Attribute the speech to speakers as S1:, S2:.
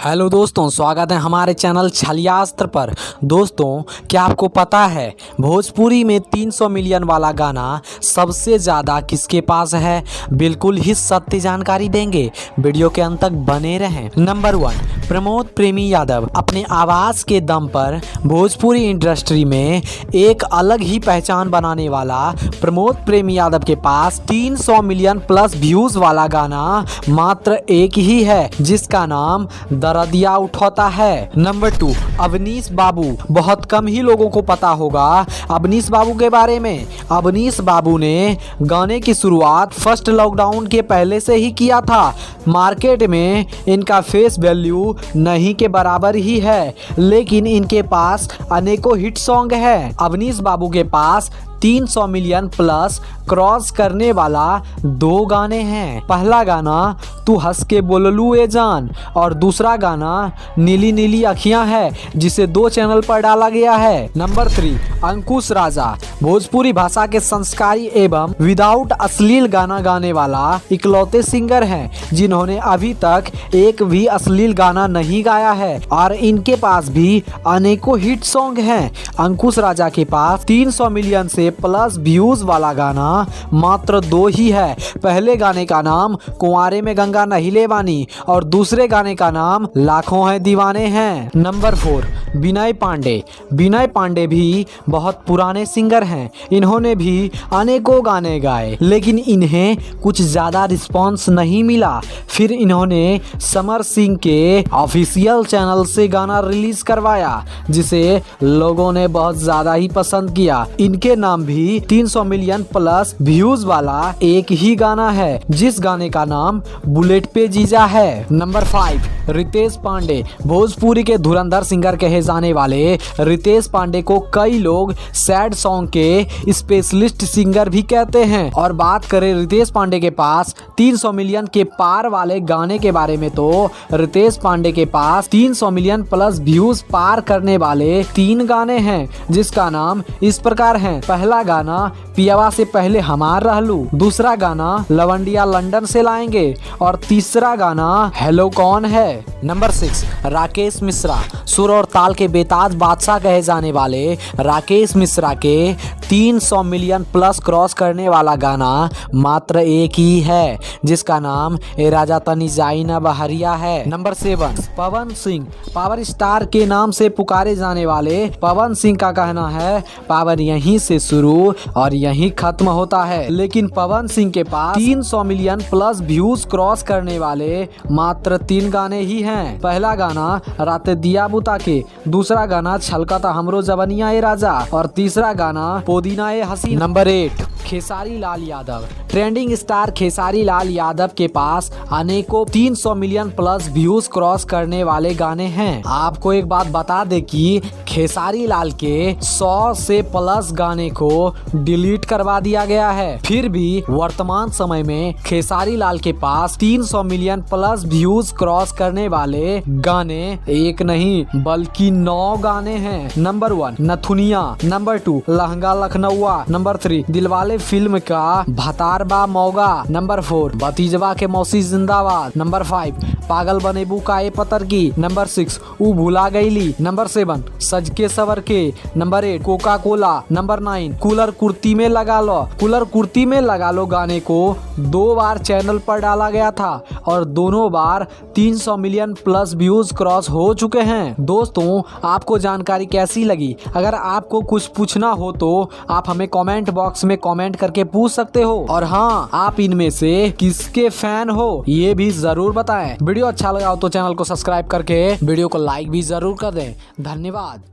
S1: Hello दोस्तों, स्वागत है हमारे चैनल छलियास्त्र पर। दोस्तों, क्या आपको पता है भोजपुरी में 300 मिलियन वाला गाना सबसे ज़्यादा किसके पास है? बिल्कुल ही सत्य जानकारी देंगे, वीडियो के अंत तक बने रहें। नंबर 1, प्रमोद प्रेमी यादव। अपने आवाज़ के दम पर भोजपुरी इंडस्ट्री में एक अलग ही पहचान बनाने वाला प्रमोद प्रेमी यादव के पास 300 मिलियन प्लस व्यूज़ वाला गाना मात्र एक ही है, जिसका नाम दरदिया उठाता है। नंबर 2, अवनीश बाबू। बहुत कम ही लोगों को पता होगा अवनीश बाबू के बारे में। अवनीश बाबू ने गाने की शुरुआत फर्स्ट लॉकडाउन के पहले से ही किया था। मार्केट में इनका फेस वैल्यू नहीं के बराबर ही है, लेकिन इनके पास अनेकों हिट सॉन्ग है। अवनीश बाबू के पास 300 मिलियन प्लस क्रॉस करने वाला 2 गाने हैं। पहला गाना तू हंस के बोललू ए जान और दूसरा गाना नीली नीली अखियां है, जिसे 2 चैनल पर डाला गया है। नंबर 3, अंकुश राजा। भोजपुरी भाषा के संस्कारी एवं विदाउट अश्लील गाना गाने वाला इकलौते सिंगर हैं, जिन्होंने अभी तक एक भी अश्लील गाना नहीं गाया है और इनके पास भी अनेकों हिट सॉन्ग हैं। अंकुश राजा के पास 300 मिलियन से प्लस व्यूज वाला गाना मात्र 2 ही है। पहले गाने का नाम कुंवारे में गंगा नहिले वानी और दूसरे गाने का नाम लाखों हैं दीवाने हैं। नंबर 4, विनय पांडे। विनय पांडे भी बहुत पुराने सिंगर हैं। इन्होंने भी अनेकों गाने गाए, लेकिन इन्हें कुछ ज्यादा रिस्पॉन्स नहीं मिला। फिर इन्होंने समर सिंह के ऑफिशियल चैनल से गाना रिलीज करवाया, जिसे लोगों ने बहुत ज्यादा ही पसंद किया। इनके नाम भी 300 मिलियन प्लस व्यूज वाला एक ही गाना है, जिस गाने का नाम बुलेट पे जीजा है। नंबर 5, रितेश पांडे। भोजपुरी के धुरंधर सिंगर कहे जाने वाले रितेश पांडे को कई लोग सैड सॉन्ग के स्पेशलिस्ट सिंगर भी कहते हैं। और बात करें रितेश पांडे के पास 300 मिलियन के पार वाले गाने के बारे में, तो रितेश पांडे के पास 300 मिलियन प्लस व्यूज पार करने वाले 3 गाने हैं, जिसका नाम इस प्रकार है। पहला गाना पियावा से पहले हमार रहलू, दूसरा गाना लवंडिया लंदन से लाएंगे और तीसरा गाना हेलो कौन है। नंबर 6, राकेश मिश्रा। सुर और ताल के बेताज बादशाह कहे जाने वाले राकेश मिश्रा के 300 मिलियन प्लस क्रॉस करने वाला गाना मात्र एक ही है, जिसका नाम ए राजा तनी जाई ना बहरिया है। Number 7, Pawan Singh. Power star के नाम से पुकारे जाने वाले पवन सिंह का कहना है पावर यहीं से शुरू और यहीं खत्म होता है, लेकिन पवन सिंह के पास 300 मिलियन प्लस व्यूज क्रॉस करने वाले मात्र 3 गाने ही हैं। पहला गाना रात दिया बुता के, दूसरा गाना छलकता हमरो जवनिया ए राजा और तीसरा गाना पोदीना ए हसी। Number 8, Khesari Lal Yadav. Trending star Khesari Lal Yadav के पास अनेकों 300 मिलियन प्लस व्यूज क्रॉस करने वाले गाने हैं। आपको एक बात बता दे कि खेसारी लाल के 100 से प्लस गाने को डिलीट करवा दिया गया है। फिर भी वर्तमान समय में खेसारी लाल के पास 300 मिलियन प्लस व्यूज क्रॉस करने वाले गाने एक नहीं बल्कि 9 गाने हैं। नंबर 1, नथुनिया। नंबर 2, लहंगा लखनऊआ। नंबर 3, दिलवाले फिल्म का भतारबा मौगा। नंबर 4, भतीजवा के मौसी जिंदाबाद। नंबर 5, पागल बनेबू का ए पतर की। नंबर 6, ऊ भुला गईली। नंबर 7, सज के सवर के। Number 8, Coca Cola. Number 9, cooler kurti में लगा लो। कूलर कुर्ती में लगा लो गाने को 2 बार चैनल पर डाला गया था और दोनों बार 300 मिलियन प्लस व्यूज क्रॉस हो चुके हैं। दोस्तों, आपको जानकारी कैसी लगी? अगर आपको कुछ पूछना हो तो आप हमें कमेंट बॉक्स में कमेंट करके पूछ सकते हो। और हाँ, आप इनमें से किसके फैन हो ये भी जरूर बताएं। वीडियो अच्छा लगा हो तो चैनल को सब्सक्राइब करके वीडियो को लाइक भी जरूर कर दें। धन्यवाद।